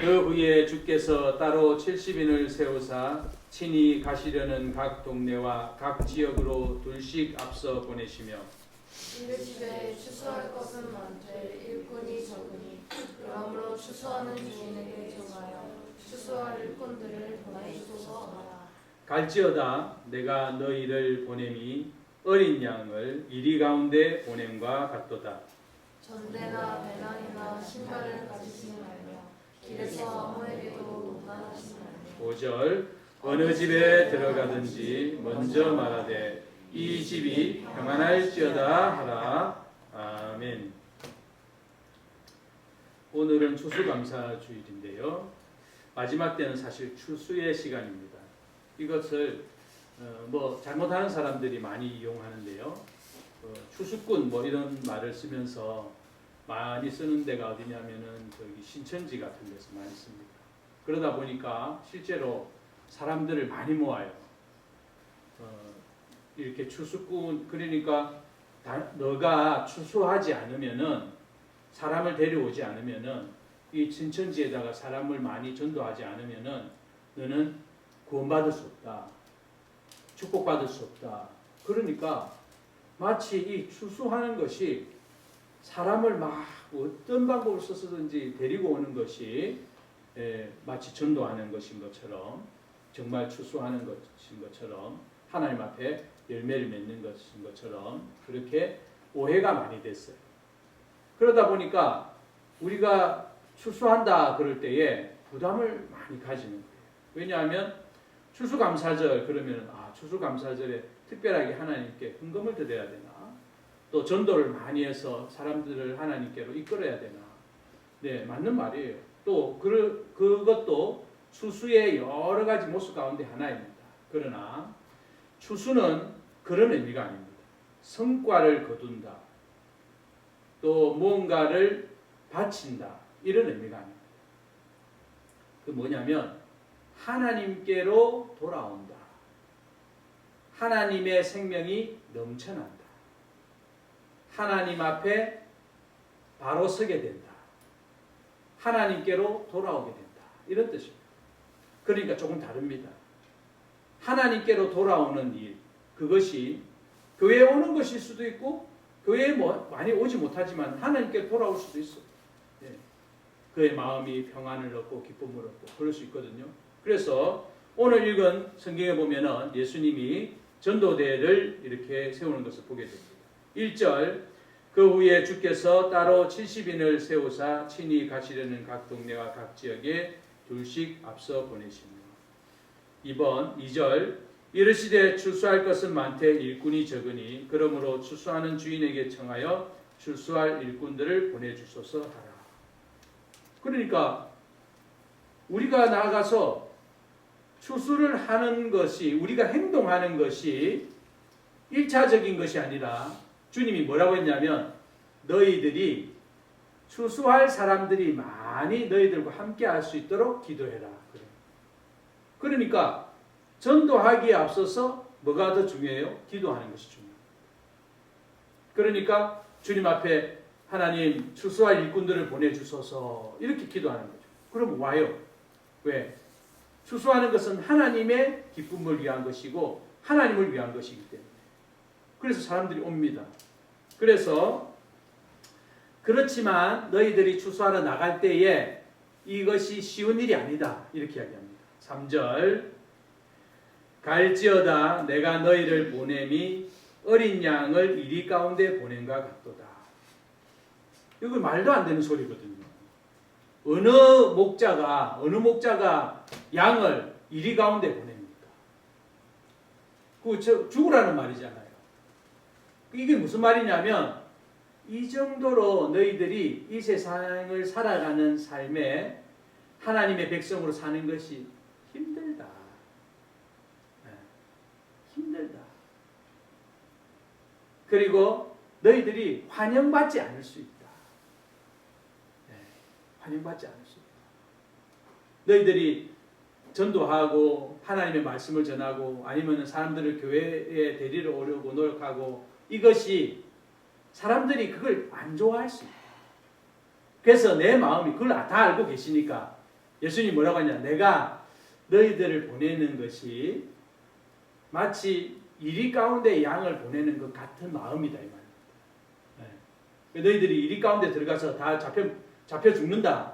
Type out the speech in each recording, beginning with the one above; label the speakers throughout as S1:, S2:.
S1: 그 후에 주께서 따로 70인을 세우사 친히 가시려는 각 동네와 각 지역으로 둘씩 앞서 보내시며
S2: 이르시되 추수할 것은 많되 일꾼이 적으니 그러므로 추수하는 주인에게 정하여 추수할 일꾼들을 보내주소서 하라.
S1: 갈지어다 내가 너희를 보냄이 어린 양을 이리 가운데 보냄과 같도다.
S2: 전대나 배낭이나 신발을 가지지 말며 길에서 아무에게도 논란하지 말며
S1: 5절 어느 집에 들어가든지 먼저 말하되 이 집이 평안할지어다 하라. 아멘. 오늘은 추수감사주일인데요. 마지막 때는 사실 추수의 시간입니다. 이것을 잘못하는 사람들이 많이 이용하는데요. 추수꾼 이런 말을 쓰면서 많이 쓰는 데가 어디냐면은 저기 신천지 같은 데서 많이 씁니다. 그러다 보니까 실제로 사람들을 많이 모아요. 이렇게 추수꾼 그러니까 너가 추수하지 않으면은 사람을 데려오지 않으면은 이 신천지에다가 사람을 많이 전도하지 않으면은 너는 구원받을 수 없다. 축복받을 수 없다. 그러니까 마치 이 추수하는 것이 사람을 막 어떤 방법을 써서든지 데리고 오는 것이 마치 전도하는 것인 것처럼 정말 추수하는 것인 것처럼 하나님 앞에 열매를 맺는 것인 것처럼 그렇게 오해가 많이 됐어요. 그러다 보니까 우리가 추수한다 그럴 때에 부담을 많이 가지는 거예요. 왜냐하면 추수감사절 그러면 추수감사절에 특별하게 하나님께 헌금을 드려야 되나? 또 전도를 많이 해서 사람들을 하나님께로 이끌어야 되나? 네, 맞는 말이에요. 또 그것도 추수의 여러 가지 모습 가운데 하나입니다. 그러나 추수는 그런 의미가 아닙니다. 성과를 거둔다. 또 무언가를 바친다. 이런 의미가 아닙니다. 그 뭐냐면 하나님께로 돌아온다. 하나님의 생명이 넘쳐난다. 하나님 앞에 바로 서게 된다. 하나님께로 돌아오게 된다. 이런 뜻입니다. 그러니까 조금 다릅니다. 하나님께로 돌아오는 일, 그것이 교회에 오는 것일 수도 있고 교회에 많이 오지 못하지만 하나님께 돌아올 수도 있어요. 네. 그의 마음이 평안을 얻고 기쁨을 얻고 그럴 수 있거든요. 그래서 오늘 읽은 성경에 보면은 예수님이 전도대를 이렇게 세우는 것을 보게 됩니다. 1절 그 후에 주께서 따로 70인을 세우사 친히 가시려는 각 동네와 각 지역에 둘씩 앞서 보내시며 2절 이르시되 추수할 것은 많되 일꾼이 적으니 그러므로 추수하는 주인에게 청하여 추수할 일꾼들을 보내주소서 하라. 그러니까 우리가 나아가서 추수를 하는 것이 우리가 행동하는 것이 1차적인 것이 아니라 주님이 뭐라고 했냐면 너희들이 추수할 사람들이 많이 너희들과 함께 할 수 있도록 기도해라. 그러니까 전도하기에 앞서서 뭐가 더 중요해요? 기도하는 것이 중요해요. 그러니까 주님 앞에 하나님 추수할 일꾼들을 보내주소서 이렇게 기도하는 거죠. 그럼 와요. 왜? 추수하는 것은 하나님의 기쁨을 위한 것이고 하나님을 위한 것이기 때문에. 그래서 사람들이 옵니다. 그래서 그렇지만 너희들이 추수하러 나갈 때에 이것이 쉬운 일이 아니다. 이렇게 이야기합니다. 3절 갈지어다 내가 너희를 보냄이 어린 양을 이리 가운데 보낸과 같도다. 이거 말도 안 되는 소리거든요. 어느 목자가 양을 이리 가운데 보냅니까? 그 죽으라는 말이잖아요. 이게 무슨 말이냐면 이 정도로 너희들이 이 세상을 살아가는 삶에 하나님의 백성으로 사는 것이 힘들다. 힘들다. 그리고 너희들이 환영받지 않을 수 있다. 환영받지 않을 수 있다. 너희들이 전도하고 하나님의 말씀을 전하고 아니면 사람들을 교회에 데리러 오려고 노력하고 이것이 사람들이 그걸 안 좋아할 수 있다. 그래서 내 마음이 그걸 다 알고 계시니까 예수님이 뭐라고 하냐? 내가 너희들을 보내는 것이 마치 이리 가운데 양을 보내는 것 같은 마음이다 이 말입니다. 네. 너희들이 이리 가운데 들어가서 다 잡혀 죽는다,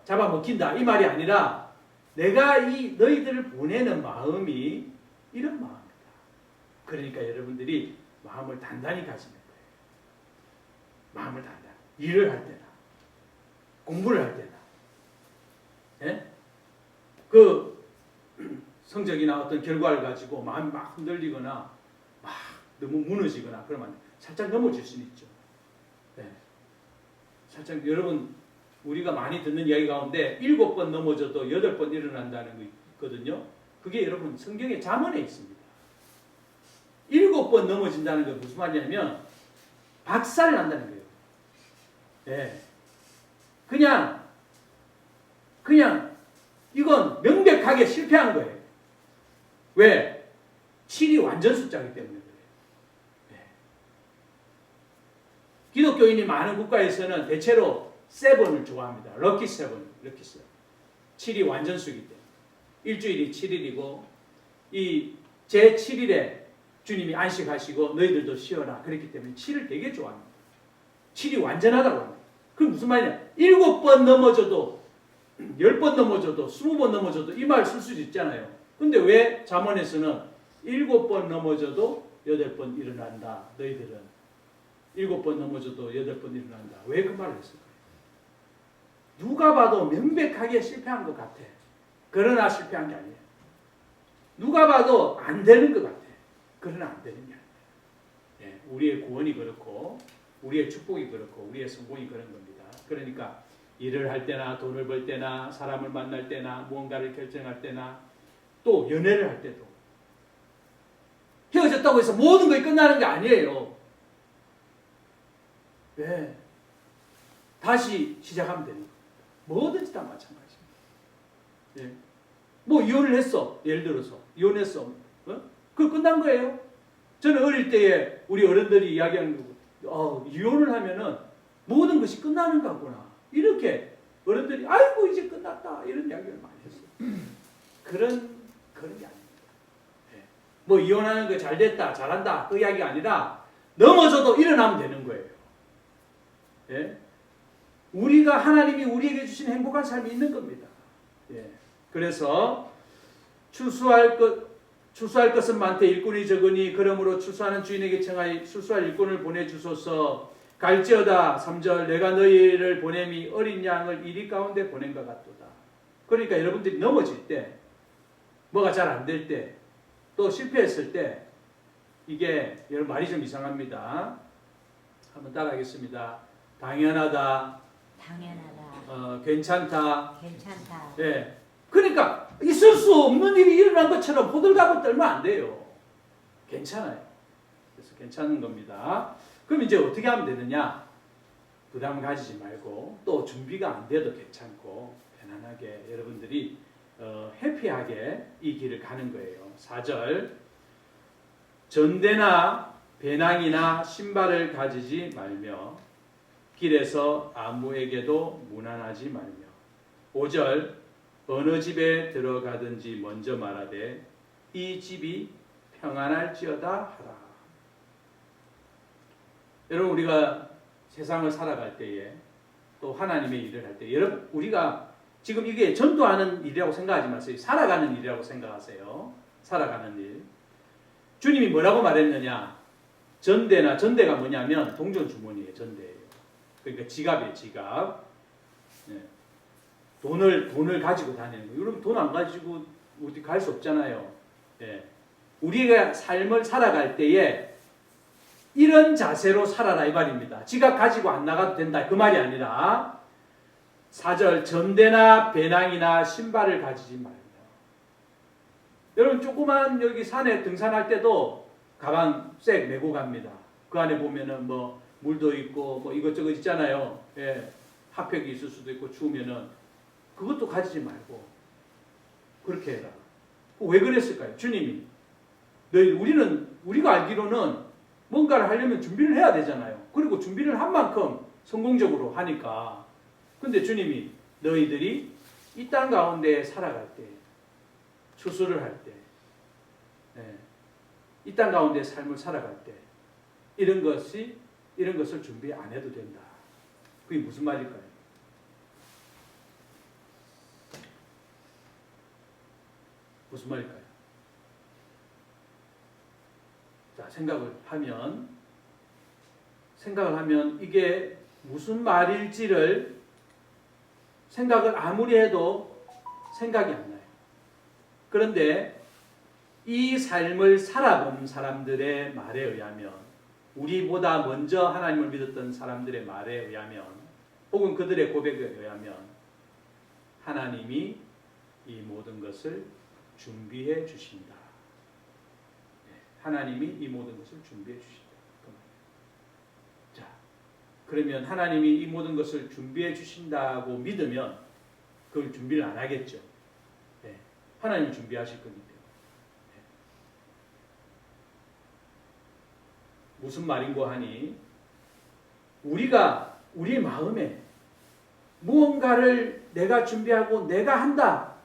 S1: 잡아먹힌다 이 말이 아니라 내가 이 너희들을 보내는 마음이 이런 마음이다. 그러니까 여러분들이 마음을 단단히 가지는 거예요. 마음을 단단히. 일을 할 때나 공부를 할 때나, 예? 그 성적이나 어떤 결과를 가지고 마음이 막 흔들리거나 막 너무 무너지거나 그러면 살짝 넘어질 수는 있죠. 예. 살짝 여러분 우리가 많이 듣는 이야기 가운데 7번 넘어져도 8번 일어난다는 거 있거든요. 그게 여러분 성경의 잠언에 있습니다. 7번 넘어진다는 게 무슨 말이냐면 박살 난다는 거예요. 예. 그냥 이건 명백하게 실패한 거예요. 왜? 7이 완전 숫자이기 때문에 그래요. 예. 기독교인이 많은 국가에서는 대체로 7을 좋아합니다. 럭키 7. 7이 완전 수이기 때문에. 일주일이 7일이고 이 제7일에 주님이 안식하시고 너희들도 쉬어라. 그랬기 때문에 7을 되게 좋아합니다. 7이 완전하다고 합니다. 그럼 무슨 말이냐? 7번 넘어져도 10번 넘어져도 20번 넘어져도 이 말 쓸 수 있잖아요. 근데 왜 잠언에서는 7번 넘어져도 8번 일어난다. 너희들은 7번 넘어져도 8번 일어난다. 왜 그 말을 했을까요? 누가 봐도 명백하게 실패한 것 같아. 그러나 실패한 게 아니에요. 누가 봐도 안 되는 것 같아. 그러나 안 되는 게 아니에요. 예, 우리의 구원이 그렇고 우리의 축복이 그렇고 우리의 성공이 그런 겁니다. 그러니까 일을 할 때나 돈을 벌 때나 사람을 만날 때나 무언가를 결정할 때나 또 연애를 할 때도 헤어졌다고 해서 모든 것이 끝나는 게 아니에요. 네. 다시 시작하면 되는 거예요. 뭐든지 다 마찬가지입니다. 네. 뭐 이혼을 했어. 예를 들어서 이혼했어. 그거 끝난 거예요. 저는 어릴 때에 우리 어른들이 이야기하는 거고 이혼을 하면은 모든 것이 끝나는 거구나. 이렇게 어른들이 아이고 이제 끝났다 이런 이야기를 많이 했어요. 그런 게 아닙니다. 네. 뭐 이혼하는 거 잘 됐다 잘한다 그 이야기가 아니라 넘어져도 일어나면 되는 거예요. 네. 우리가 하나님이 우리에게 주신 행복한 삶이 있는 겁니다. 예. 그래서 추수할 것은 많되 일꾼이 적으니 그러므로 추수하는 주인에게 청하여 추수할 일꾼을 보내주소서. 갈지어다 3절 내가 너희를 보냄이 어린 양을 이리 가운데 보낸 것 같도다. 그러니까 여러분들이 넘어질 때 뭐가 잘 안 될 때 또 실패했을 때 이게 여러분 말이 좀 이상합니다. 한번 따라하겠습니다. 당연하다. 괜찮다. 예. 그러니까 있을 수 없는 일이 일어난 것처럼 호들갑을 떨면 안 돼요. 괜찮아요. 그래서 괜찮은 겁니다. 그럼 이제 어떻게 하면 되느냐? 부담 가지지 말고 또 준비가 안 돼도 괜찮고 편안하게 여러분들이 해피하게 이 길을 가는 거예요. 4절 전대나 배낭이나 신발을 가지지 말며 길에서 아무에게도 무난하지 말며 5절 어느 집에 들어가든지 먼저 말하되 이 집이 평안할지어다 하라. 여러분 우리가 세상을 살아갈 때에 또 하나님의 일을 할 때 여러분 우리가 지금 이게 전도하는 일이라고 생각하지 마세요. 살아가는 일이라고 생각하세요. 살아가는 일. 주님이 뭐라고 말했느냐? 전대가 뭐냐면 동전주머니예요. 전대예요. 그러니까 지갑이에요. 지갑. 네. 돈을 가지고 다니는 거예요. 여러분 돈 안 가지고 어디 갈 수 없잖아요. 네. 우리가 삶을 살아갈 때에 이런 자세로 살아라 이 말입니다. 지갑 가지고 안 나가도 된다 그 말이 아니라 4절 전대나 배낭이나 신발을 가지지 말며. 여러분 조그만 여기 산에 등산할 때도 가방 색 메고 갑니다. 그 안에 보면은 뭐 물도 있고 뭐 이것저것 있잖아요. 예, 핫팩이 있을 수도 있고 추우면은 그것도 가지지 말고 그렇게 해라. 왜 그랬을까요? 주님이 우리가 알기로는 뭔가를 하려면 준비를 해야 되잖아요. 그리고 준비를 한 만큼 성공적으로 하니까. 근데 주님이 너희들이 이 땅 가운데 살아갈 때, 추수를 할 때, 이 땅 가운데 삶을 살아갈 때 이런 것을 준비 안 해도 된다. 그게 무슨 말일까요? 무슨 말일까요? 자, 생각을 하면 이게 무슨 말일지를 생각을 아무리 해도 생각이 안 나요. 그런데 이 삶을 살아본 사람들의 말에 의하면, 우리보다 먼저 하나님을 믿었던 사람들의 말에 의하면, 혹은 그들의 고백에 의하면 하나님이 이 모든 것을 준비해 주신다. 하나님이 이 모든 것을 준비해 주신다. 자, 그러면 하나님이 이 모든 것을 준비해 주신다고 믿으면 그걸 준비를 안 하겠죠. 하나님이 준비하실 거기 때문에. 무슨 말인고 하니, 우리 마음에 무언가를 내가 준비하고 내가 한다,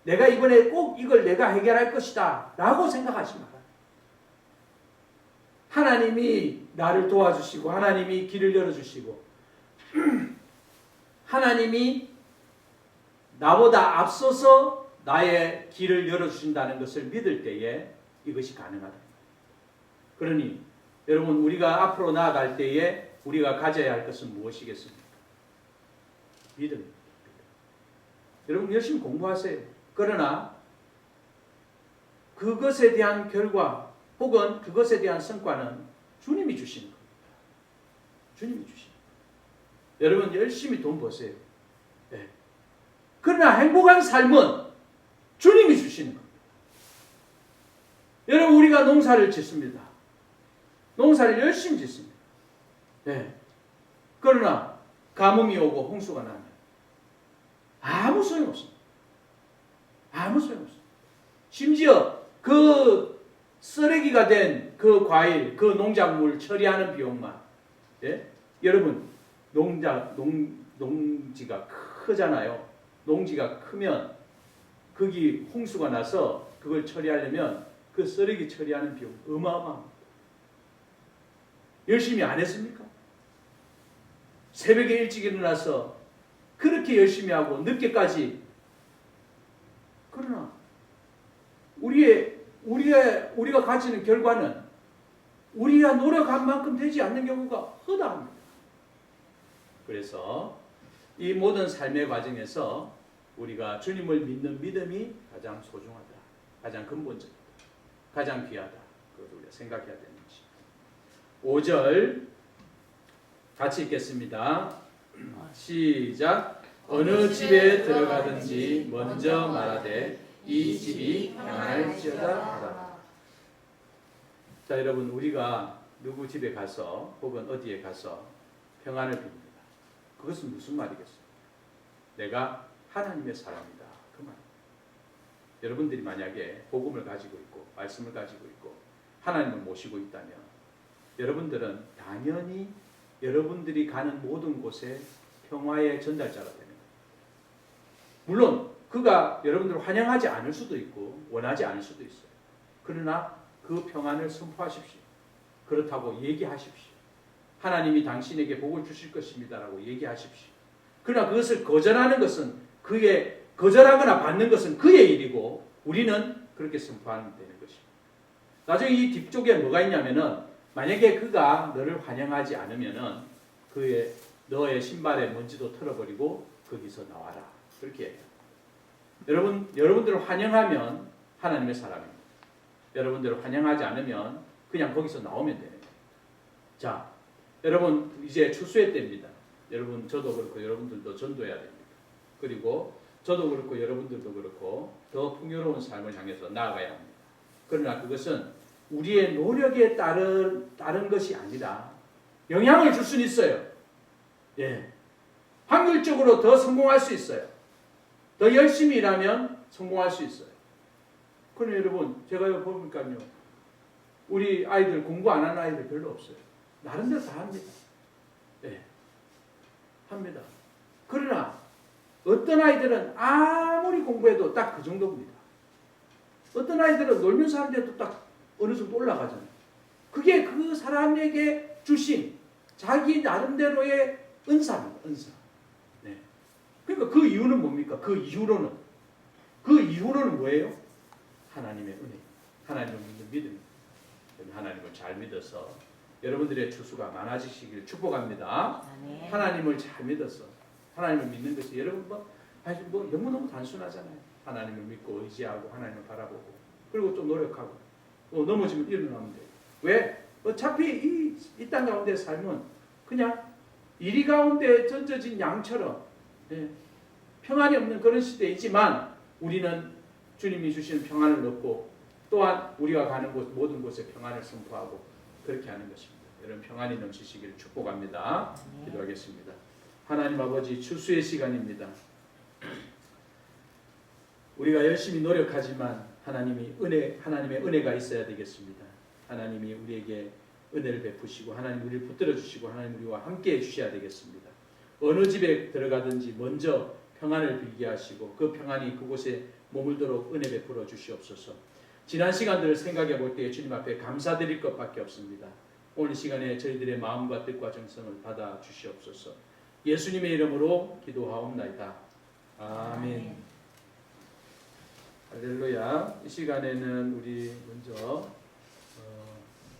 S1: 내가 이번에 꼭 이걸 내가 해결할 것이다 라고 생각하지 마라. 하나님이 나를 도와주시고 하나님이 길을 열어주시고 하나님이 나보다 앞서서 나의 길을 열어주신다는 것을 믿을 때에 이것이 가능하다. 그러니 여러분, 우리가 앞으로 나아갈 때에 우리가 가져야 할 것은 무엇이겠습니까? 믿음입니다. 여러분, 열심히 공부하세요. 그러나 그것에 대한 결과 혹은 그것에 대한 성과는 주님이 주시는 겁니다. 주님이 주시는 겁니다. 여러분, 열심히 돈 버세요. 그러나 행복한 삶은 주님이 주시는 겁니다. 여러분, 우리가 농사를 짓습니다. 농사를 열심히 짓습니다. 그러나 가뭄이 오고 홍수가 나면 아무 소용없습니다. 아무 소용없습니다. 심지어 그 쓰레기가 된 그 과일, 그 농작물 처리하는 비용만, 여러분, 농지가 크잖아요. 농지가 크면 거기 홍수가 나서 그걸 처리하려면 그 쓰레기 처리하는 비용 어마어마합니다. 열심히 안 했습니까? 새벽에 일찍 일어나서 그렇게 열심히 하고 늦게까지. 그러나 우리가 가지는 결과는 우리가 노력한 만큼 되지 않는 경우가 허다합니다. 그래서 이 모든 삶의 과정에서 우리가 주님을 믿는 믿음이 가장 소중하다, 가장 근본적이다, 가장 귀하다. 그것을 우리가 생각해야 되는 것입니다. 5절 같이 읽겠습니다. 시작. 어느 집에 들어가든지 먼저 말하되 이 집이 평안할지어다 하라. 자, 여러분, 우리가 누구 집에 가서 혹은 어디에 가서 평안을 빕니다. 그것은 무슨 말이겠어요? 내가 하나님의 사람이다, 그 말. 여러분들이 만약에 복음을 가지고 있고 말씀을 가지고 있고 하나님을 모시고 있다면 여러분들은 당연히 여러분들이 가는 모든 곳에 평화의 전달자가 되는 거예요. 물론 그가 여러분들을 환영하지 않을 수도 있고 원하지 않을 수도 있어요. 그러나 그 평안을 선포하십시오. 그렇다고 얘기하십시오. 하나님이 당신에게 복을 주실 것입니다라고 얘기하십시오. 그러나 그것을 거절하는 것은 거절하거나 받는 것은 그의 일이고 우리는 그렇게 선포하면 되는 것입니다. 나중에 이 뒤쪽에 뭐가 있냐면은, 만약에 그가 너를 환영하지 않으면은 너의 신발에 먼지도 털어버리고 거기서 나와라. 그렇게 해요. 여러분들을 환영하면 하나님의 사람입니다. 여러분들을 환영하지 않으면 그냥 거기서 나오면 되는 거예요. 자, 여러분, 이제 추수의 때입니다. 여러분, 저도 그렇고 여러분들도 전도해야 됩니다. 그리고 저도 그렇고 여러분들도 그렇고 더 풍요로운 삶을 향해서 나아가야 합니다. 그러나 그것은 우리의 노력에 따른 것이 아니라 영향을 줄 수는 있어요. 확률적으로 더 성공할 수 있어요. 더 열심히 일하면 성공할 수 있어요. 그런데 여러분, 제가 이거 보니까요, 우리 아이들, 공부 안 하는 아이들 별로 없어요. 나름대로 다 합니다. 합니다. 그러나 어떤 아이들은 아무리 공부해도 딱 그 정도입니다. 어떤 아이들은 놀면서 하는데도 딱 어느 정도 올라가잖아요. 그게 그 사람에게 주신 자기 나름대로의 은사입니다. 은사. 네. 그러니까 그 이유는 뭡니까? 그 이후로는 뭐예요? 하나님의 은혜. 하나님을 믿는 믿음. 하나님을 잘 믿어서 여러분들의 추수가 많아지시길 축복합니다.
S3: 아멘.
S1: 하나님을 잘 믿어서 하나님을 믿는 것이 여러분 뭐 너무너무 단순하잖아요. 하나님을 믿고 의지하고 하나님을 바라보고 그리고 좀 노력하고 또 넘어지면 일어나면 돼요. 왜? 어차피 이 땅 가운데 삶은 그냥 이리 가운데 던져진 양처럼 평안이 없는 그런 시대이지만 우리는 주님이 주시는 평안을 얻고 또한 우리가 가는 곳 모든 곳에 평안을 선포하고 그렇게 하는 것입니다. 여러분 평안이 넘치시기를 축복합니다. 기도하겠습니다. 하나님 아버지 추수의 시간입니다. 우리가 열심히 노력하지만 하나님의 은혜가 있어야 되겠습니다. 하나님이 우리에게 은혜를 베푸시고 하나님 우리를 붙들어 주시고 하나님 우리와 함께 해 주셔야 되겠습니다. 어느 집에 들어가든지 먼저 평안을 빌게 하시고 그 평안이 그곳에 머물도록 은혜 베풀어 주시옵소서. 지난 시간들을 생각해 볼 때 주님 앞에 감사드릴 것밖에 없습니다. 오늘 시간에 저희들의 마음과 뜻과 정성을 받아 주시옵소서. 예수님의 이름으로 기도하옵나이다. 아멘. 할렐루야. 이 시간에는 우리 먼저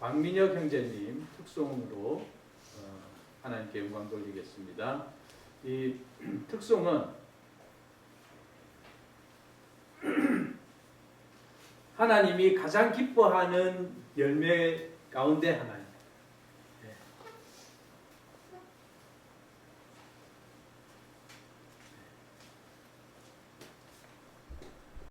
S1: 박민혁 형제님 특송으로 하나님께 영광 돌리겠습니다. 이 특송은 하나님이 가장 기뻐하는 열매 가운데 하나입니다.